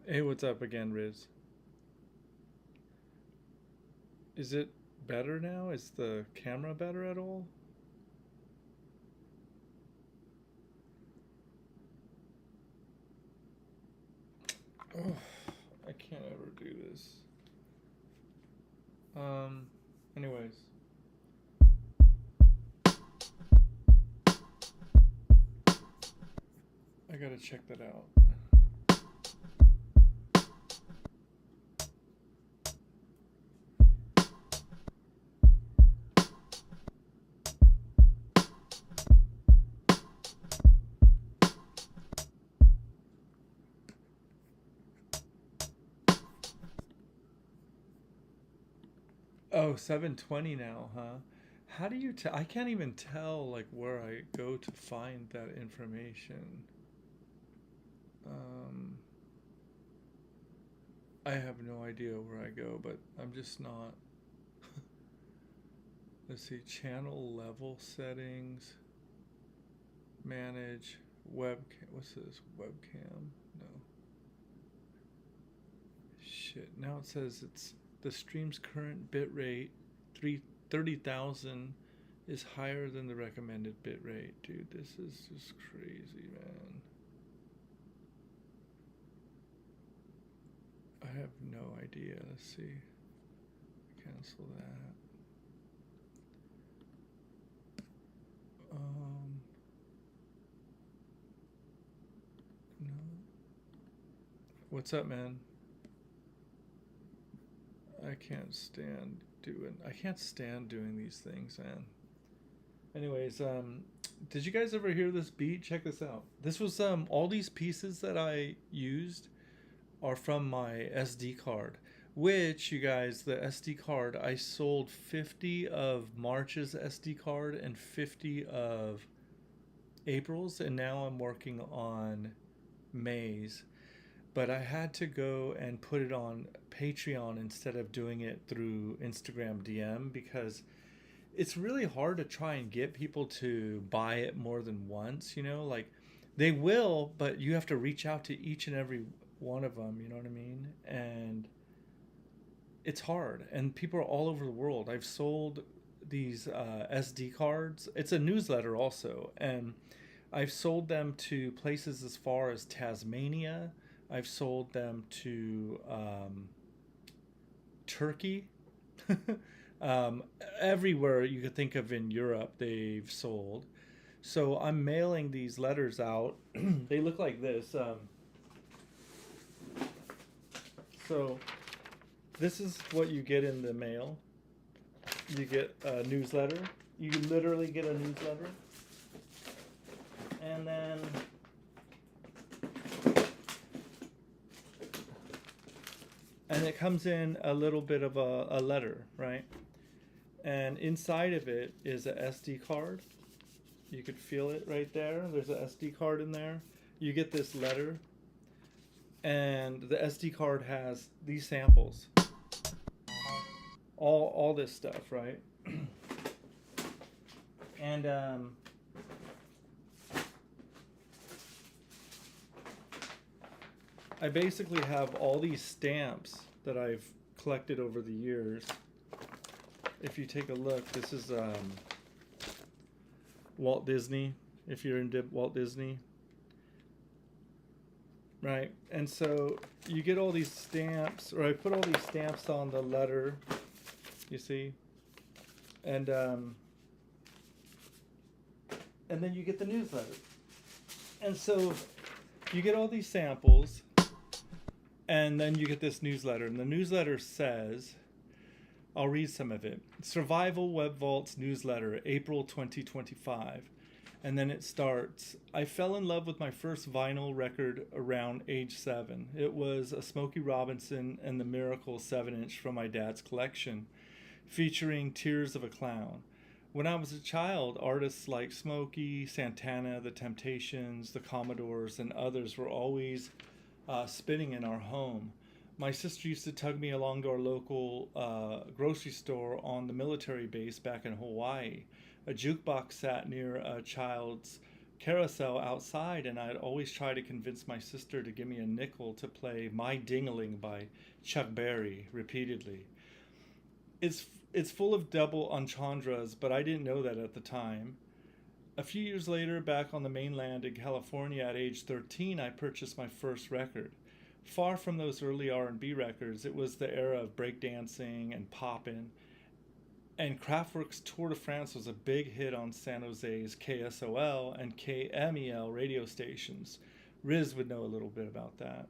Hey, what's up again, Riz? Is it better now? Is the camera better at all? Oh, I can't ever do this. Um, anyways, I gotta check that out. Oh, 720 now, huh? How do you tell? I can't even tell like where I go to find that information. Um, I have no idea where I go, but I'm just not. Let's see, channel level settings, manage webcam. What's this? Webcam? No. Shit. Now it says it's the stream's current bit rate, 30,000, is higher than the recommended bit rate. Dude, this is just crazy, man. I have no idea. Let's see. Cancel that. Um, no. What's up, man? I can't stand doing these things, man. Anyways, did you guys ever hear this beat? Check this out. This was all these pieces that I used are from my SD card, which, you guys, the SD card, I sold 50 of March's SD card and 50 of April's, and now I'm working on May's. But I had to go and put it on Patreon instead of doing it through Instagram DM because it's really hard to try and get people to buy it more than once, like they will, but you have to reach out to each and every one of them, you know what I mean? And it's hard, and people are all over the world. I've sold these SD cards. It's a newsletter also, and I've sold them to places as far as Tasmania. I've sold them to Turkey. um, Everywhere you could think of in Europe, they've sold. So I'm mailing these letters out. They look like this. So this is what you get in the mail. You get a newsletter. You literally get a newsletter. And then it comes in a little bit of a letter, right? And inside of it is a SD card. You could feel it right there. There's a SD card in there. You get this letter, and the SD card has these samples, all this stuff, right? And I basically have all these stamps that I've collected over the years. If you take a look, this is Walt Disney, if you're into Walt Disney, right? And so you get all these stamps, or I put all these stamps on the letter, you see, and then you get the newsletter. And so you get all these samples, and then you get this newsletter, and the newsletter says, I'll read some of it. Survival Web Vault's newsletter, April 2025. And then it starts, I fell in love with my first vinyl record around age 7. It was a Smokey Robinson and the Miracle 7-inch from my dad's collection, featuring Tears of a Clown. When I was a child, artists like Smokey, Santana, The Temptations, the Commodores, and others were always spinning in our home. My sister used to tug me along to our local grocery store on the military base back in Hawaii. A jukebox sat near a child's carousel outside, and I'd always try to convince my sister to give me a nickel to play My Ding-a-Ling by Chuck Berry repeatedly. It's full of double entendres, but I didn't know that at the time. A few years later, back on the mainland in California at age 13, I purchased my first record. Far from those early R&B records, it was the era of breakdancing and poppin', and Kraftwerk's Tour de France was a big hit on San Jose's KSOL and KMEL radio stations. Riz would know a little bit about that.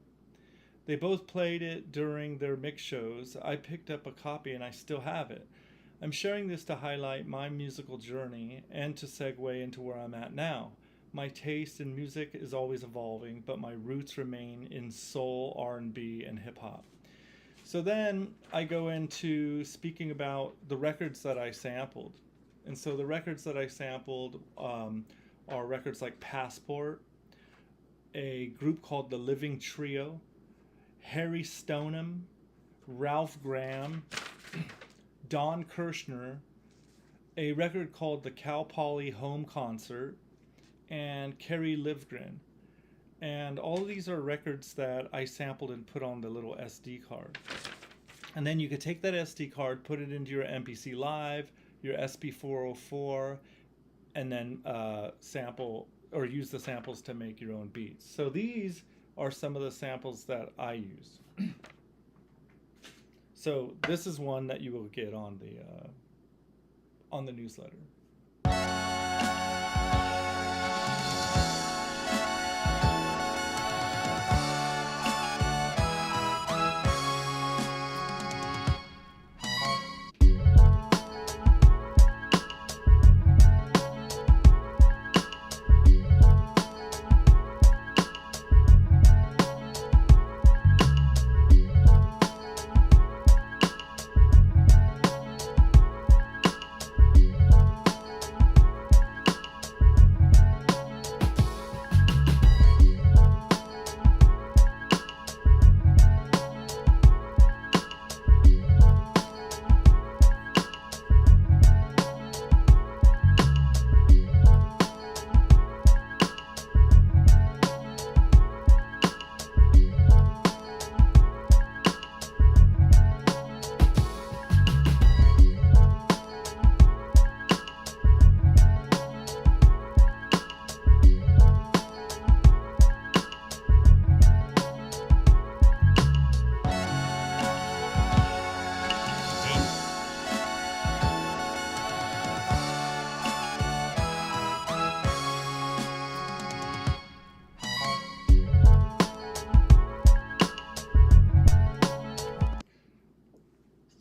They both played it during their mix shows. I picked up a copy and I still have it. I'm sharing this to highlight my musical journey and to segue into where I'm at now. My taste in music is always evolving, but my roots remain in soul, R&B, and hip-hop. So then I go into speaking about the records that I sampled. And so the records that I sampled are records like Passport, a group called The Living Trio, Harry Stoneham, Ralph Graham, Don Kirshner, a record called The Cal Poly Home Concert, and Kerry Livgren. And all of these are records that I sampled and put on the little SD card. And then you could take that SD card, put it into your MPC Live, your SP404, and then sample or use the samples to make your own beats. So these are some of the samples that I use. So this is one that you will get on the newsletter.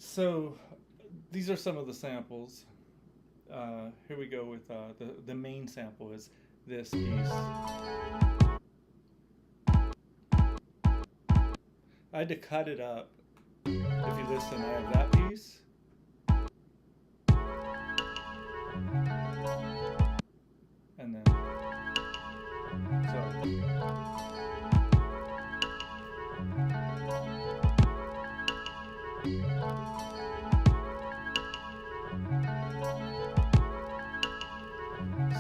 So these are some of the samples. Here we go with the main sample is this piece. I had to cut it up. If you listen, I have that piece. And then,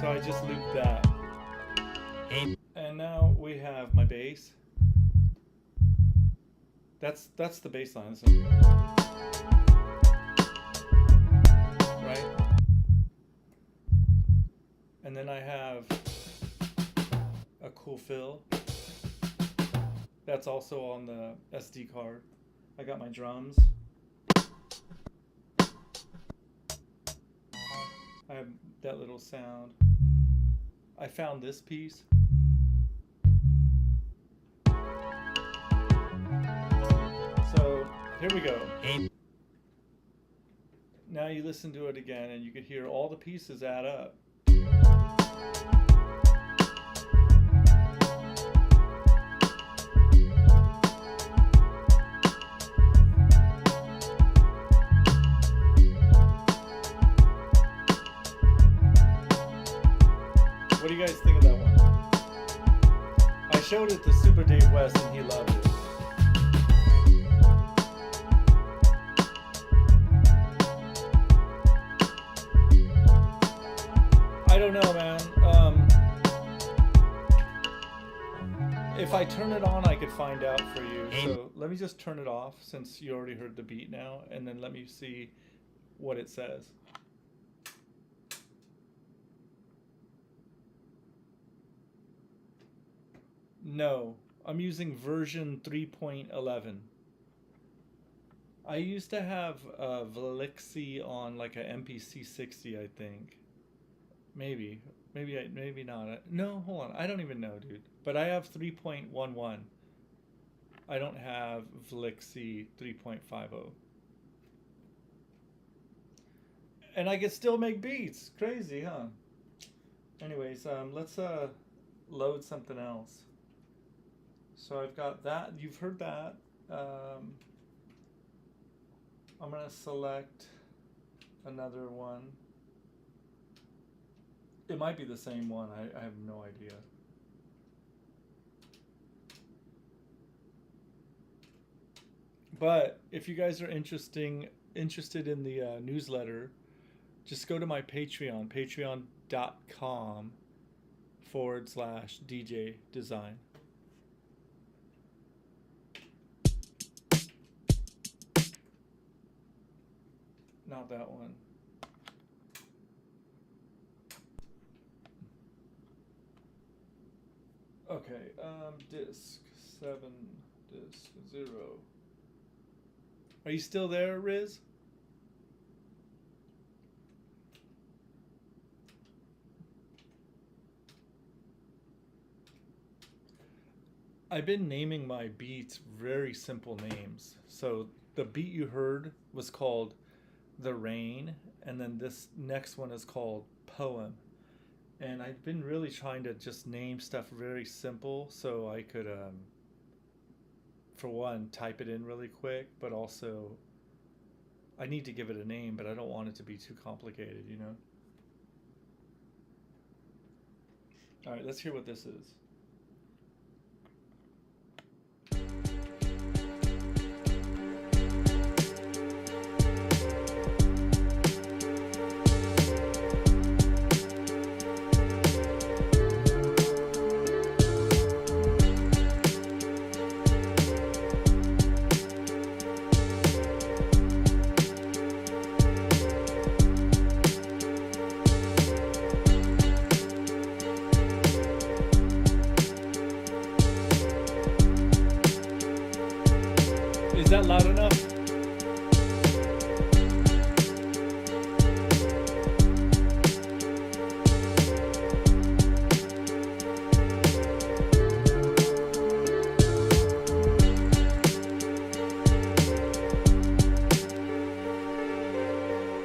so I just looped that. And now we have my bass. That's the bass line, so. Right? And then I have a cool fill. That's also on the SD card. I got my drums. I have that little sound. I found this piece. So here we go. Now you listen to it again and you can hear all the pieces add up. What do you guys think of that one? I showed it to Super Dave West and he loved it. I don't know, man. If I turn it on, I could find out for you. So let me just turn it off since you already heard the beat now, and then let me see what it says. No, I'm using version 3.11. I used to have Velixi on like a MPC60, I think. Maybe not. No, hold on. I don't even know, dude. But I have 3.11. I don't have Velixi 3.50. And I can still make beats. Crazy, huh? Anyways, let's load something else. So I've got that. You've heard that. I'm gonna select another one. It might be the same one. I have no idea. But if you guys are interested in the newsletter, just go to my Patreon, patreon.com/DJ Design. Not that one. Okay, disk 7, disk 0. Are you still there, Riz? I've been naming my beats very simple names. So the beat you heard was called The Rain, and then this next one is called Poem. And I've been really trying to just name stuff very simple so I could, for one, type it in really quick, but also I need to give it a name, but I don't want it to be too complicated, you know? All right, let's hear what this is. Is that loud enough?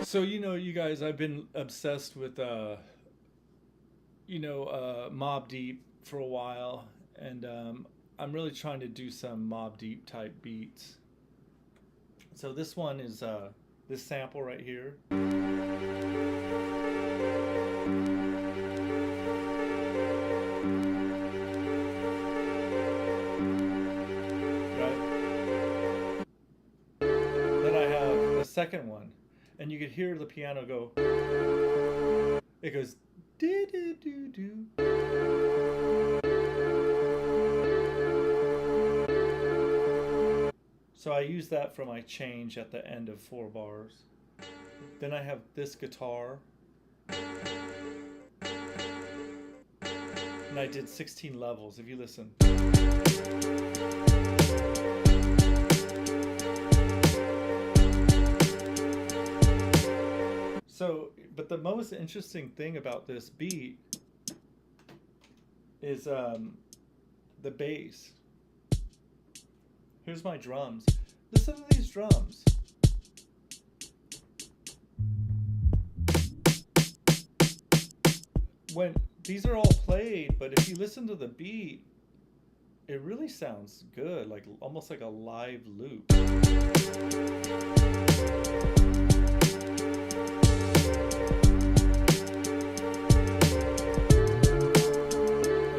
So, you know, you guys, I've been obsessed with, Mobb Deep for a while, and I'm really trying to do some Mobb Deep type beats. So this one is this sample right here. Right? Then I have the second one, and you could hear the piano go. It goes do do do do. So I use that for my change at the end of 4 bars. Then I have this guitar. And I did 16 levels, if you listen. So, but the most interesting thing about this beat is the bass. Here's my drums. Listen to these drums. When these are all played, but if you listen to the beat, it really sounds good, like almost like a live loop. I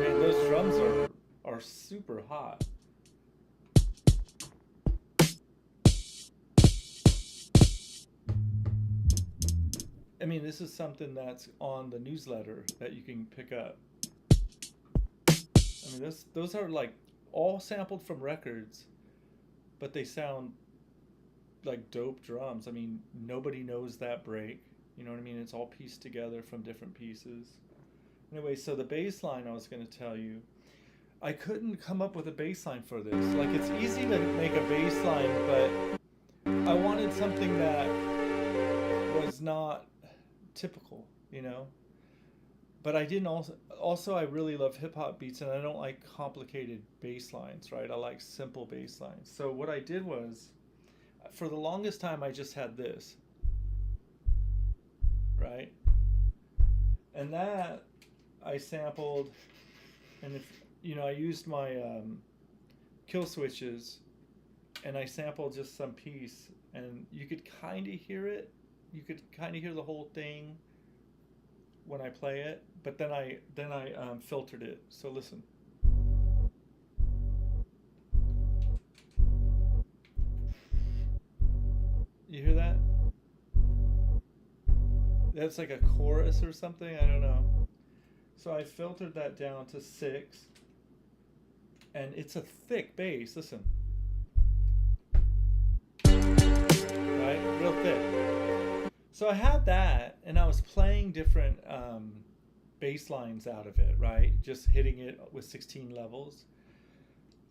mean, those drums are super hot. I mean, this is something that's on the newsletter that you can pick up. I mean, those are like all sampled from records, but they sound like dope drums. I mean, nobody knows that break. You know what I mean? It's all pieced together from different pieces. Anyway, so the bass line I was going to tell you, I couldn't come up with a bass line for this. Like, it's easy to make a bass line, but I wanted something that was not typical, you know? But I didn't also I really love hip hop beats, and I don't like complicated bass lines, right? I like simple bass lines. So what I did was, for the longest time, I just had this, right? And that I sampled, and if you know, I used my kill switches, and I sampled just some piece, and you could kind of hear it. You could kind of hear the whole thing when I play it, but then I filtered it. So listen. You hear that? That's like a chorus or something. I don't know. So I filtered that down to 6, and it's a thick bass. Listen. Right? Real thick. So I had that, and I was playing different bass lines out of it, right? Just hitting it with 16 levels.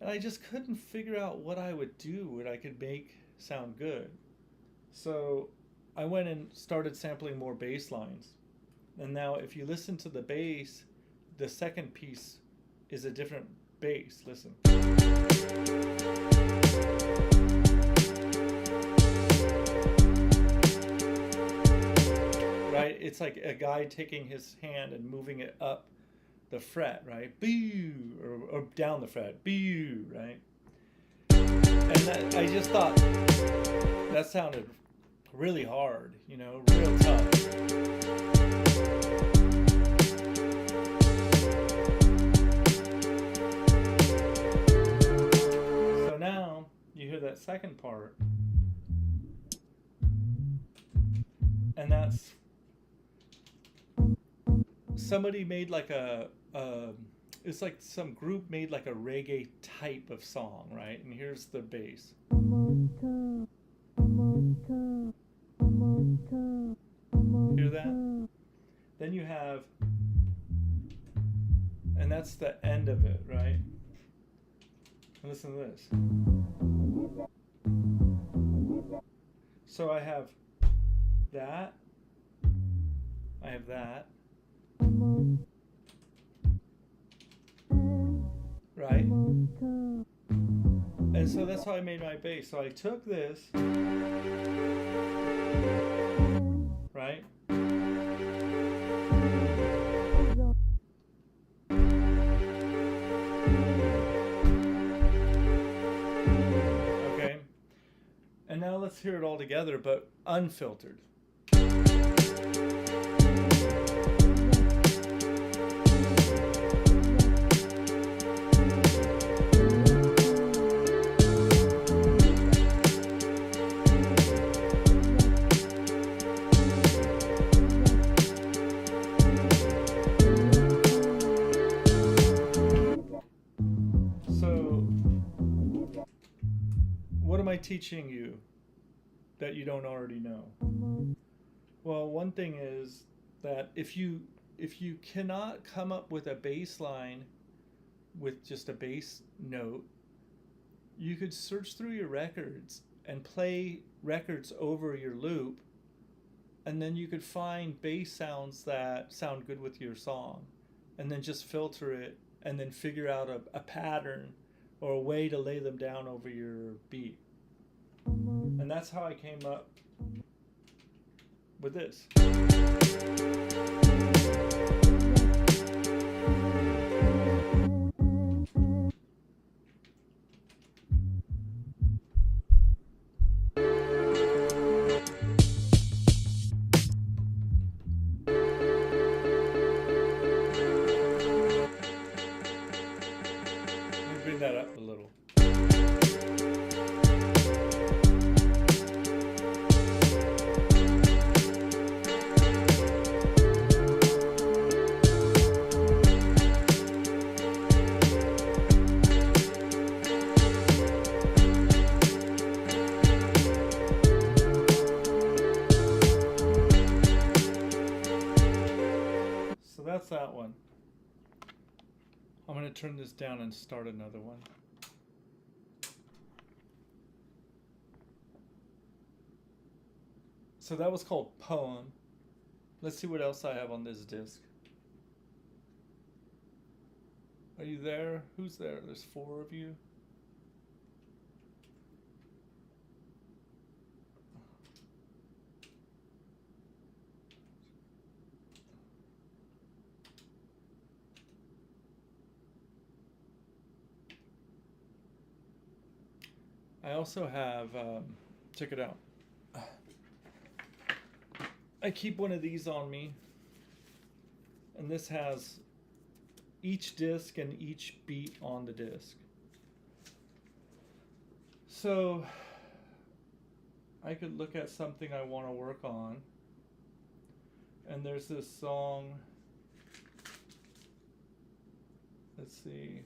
And I just couldn't figure out what I would do, what I could make sound good. So I went and started sampling more bass lines. And now if you listen to the bass, the second piece is a different bass. Listen. Right? It's like a guy taking his hand and moving it up the fret, right? Boo, or down the fret. Boo, right? And that, I just thought that sounded really hard, you know, real tough. So now you hear that second part, and that's somebody made like it's like some group made like a reggae type of song, right? And here's the bass. Hear that? Then you have, and that's the end of it, right? And listen to this. So I have that, I have that, right? And so that's how I made my bass. So I took this, right? Okay. And now let's hear it all together, but unfiltered. Teaching you that you don't already know? Well, one thing is that if you cannot come up with a bass line with just a bass note, you could search through your records and play records over your loop, and then you could find bass sounds that sound good with your song, and then just filter it and then figure out a pattern or a way to lay them down over your beat. And that's how I came up with this. Let me bring that up a little. I'm going to turn this down and start another one. So that was called Poem. Let's see what else I have on this disc. Are you there? Who's there? There's 4 of you. I also have, check it out. I keep one of these on me, and this has each disc and each beat on the disc. So I could look at something I want to work on, and there's this song, let's see,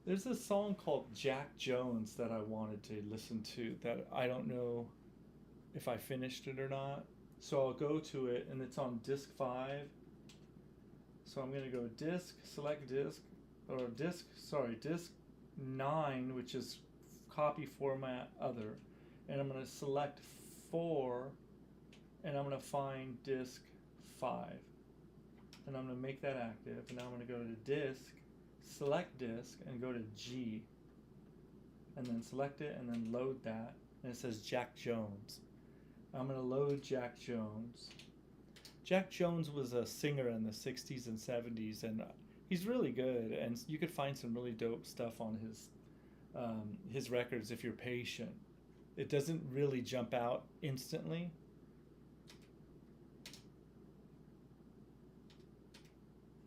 there's this song called Jack Jones that I wanted to listen to that I don't know if I finished it or not. So I'll go to it, and it's on disc 5. So I'm gonna go disc, select disc, or disc 9, which is copy format other. And I'm gonna select 4, and I'm gonna find disc 5. And I'm gonna make that active, and now I'm gonna go to disc, select disc, and go to G. And then select it, and then load that, and it says Jack Jones. I'm going to load Jack Jones. Jack Jones was a singer in the 60s and 70s, and he's really good, and you could find some really dope stuff on his records if you're patient. It doesn't really jump out instantly.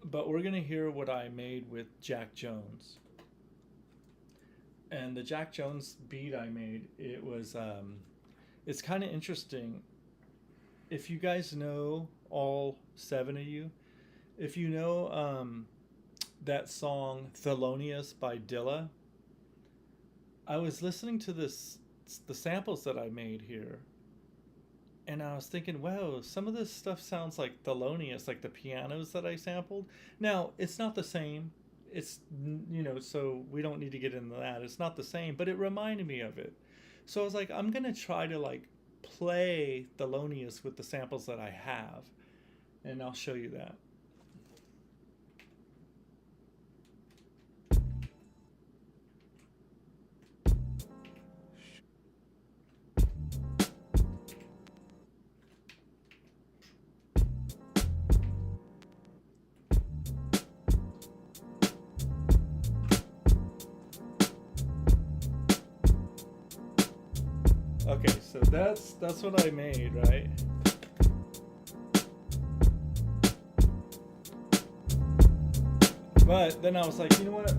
But we're going to hear what I made with Jack Jones. And the Jack Jones beat I made, it was... it's kind of interesting. If you guys know, all 7 of you, if you know that song Thelonious by Dilla, I was listening to the samples that I made here, and I was thinking, wow, some of this stuff sounds like Thelonious, like the pianos that I sampled. Now, it's not the same. It's, you know, so we don't need to get into that. It's not the same, but it reminded me of it. So I was like, I'm going to try to like play Thelonious with the samples that I have, and I'll show you that. Okay, so that's what I made, right? But then I was like, you know what?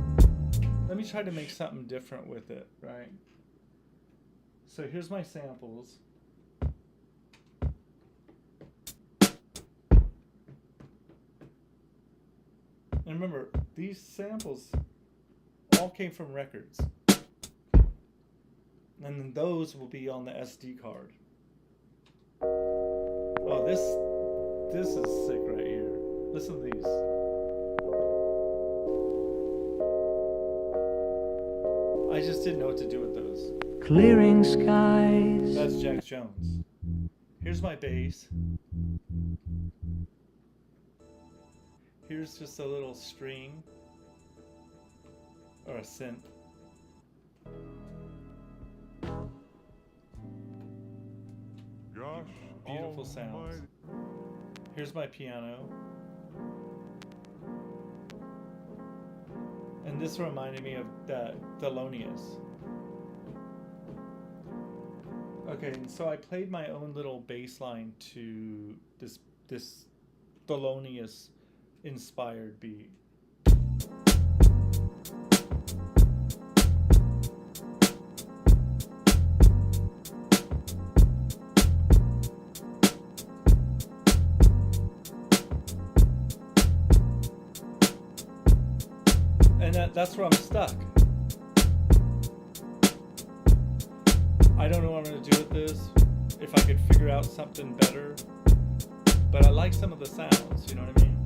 Let me try to make something different with it, right? So here's my samples. And remember, these samples all came from records. And then those will be on the SD card. Oh, this is sick right here. Listen to these. I just didn't know what to do with those. Clearing skies. That's Jack Jones. Here's my bass. Here's just a little string. Or a synth. Beautiful sounds. Here's my piano. And this reminded me of that Thelonious. Okay, and so I played my own little bass line to this Thelonious inspired beat. And that's where I'm stuck. I don't know what I'm going to do with this, if I could figure out something better. But I like some of the sounds, you know what I mean?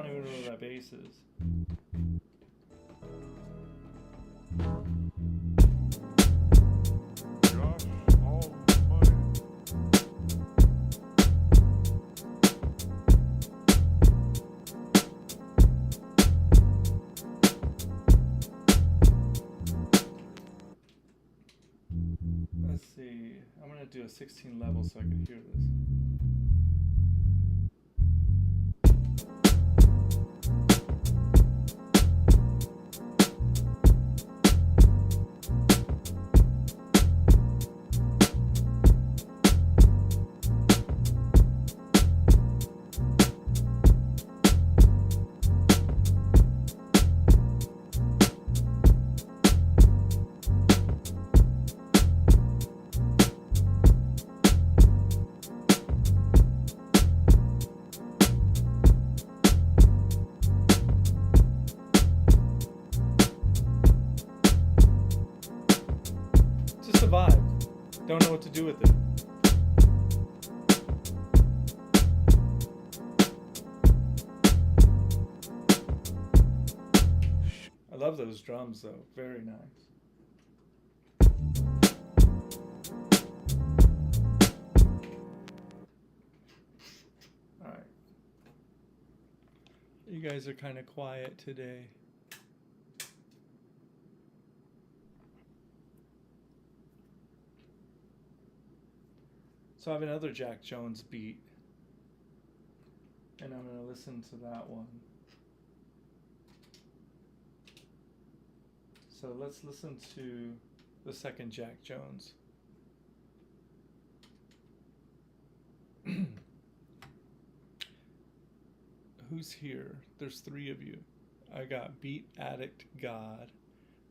don't even know where that bass is. Let's see. I'm gonna do a 16 level so I can hear this. Just a vibe. Don't know what to do with it. I love those drums though. Very nice. Alright. You guys are kind of quiet today. So I have another Jack Jones beat, and I'm going to listen to that one. So let's listen to the second Jack Jones. Who's here? There's 3 of you. I got Beat Addict God,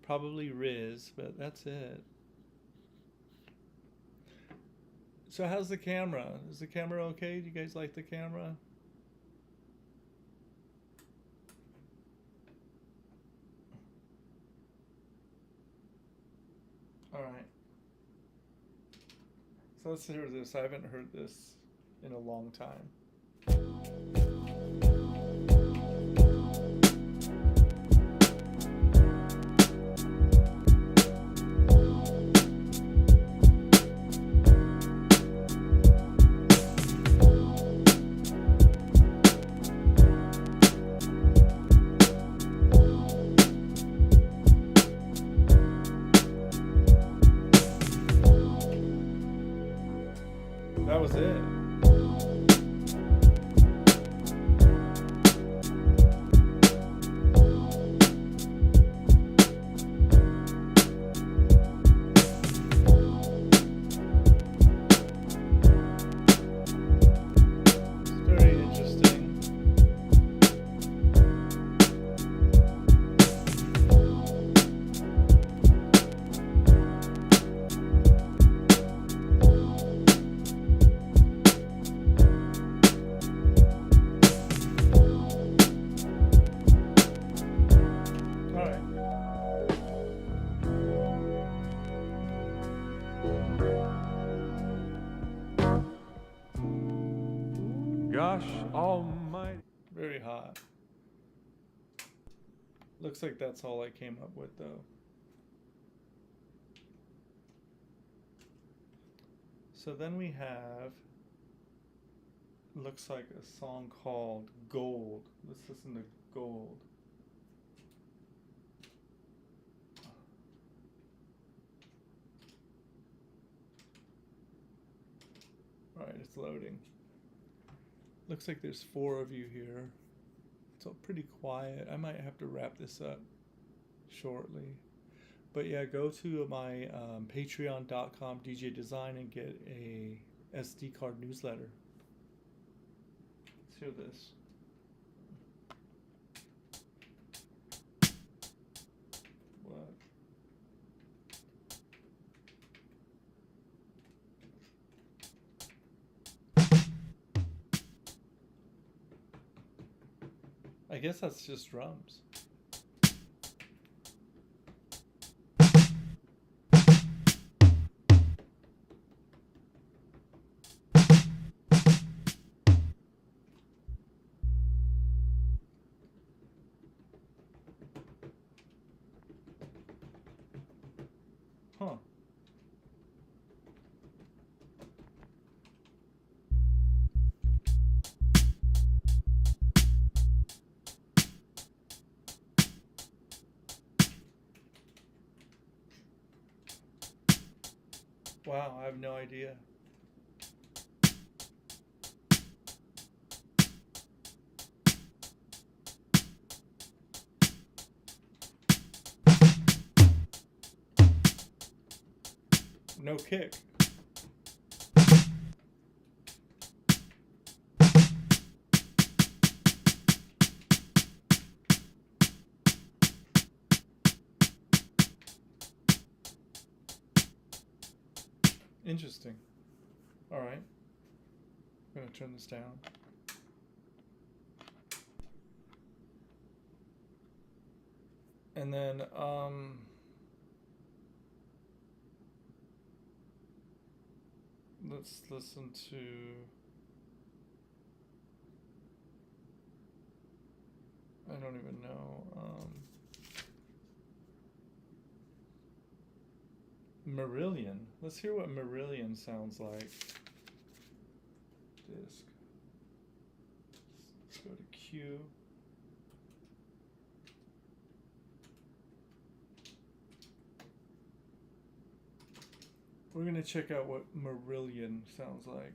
probably Riz, but that's it. So how's the camera? Is the camera okay? Do you guys like the camera? All right. So let's hear this. I haven't heard this in a long time. That was it. It's very interesting. Gosh almighty. Very hot. Looks like that's all I came up with though. So then we have, looks like a song called Gold. Let's listen to Gold. Alright, it's loading. Looks like there's 4 of you here. It's all pretty quiet. I might have to wrap this up shortly. But yeah, go to my patreon.com DJ Design and get a SD card newsletter. Let's hear this. What? I guess that's just drums. Huh. Wow, I have no idea. No kick. Interesting. All right. I'm gonna turn this down. And then, let's listen to. I don't even know. Marillion. Let's hear what Marillion sounds like. Disc. Let's go to Q. We're gonna check out what Marillion sounds like.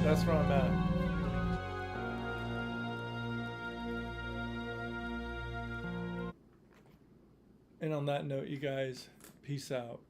That's where I'm at. And on that note, you guys, peace out.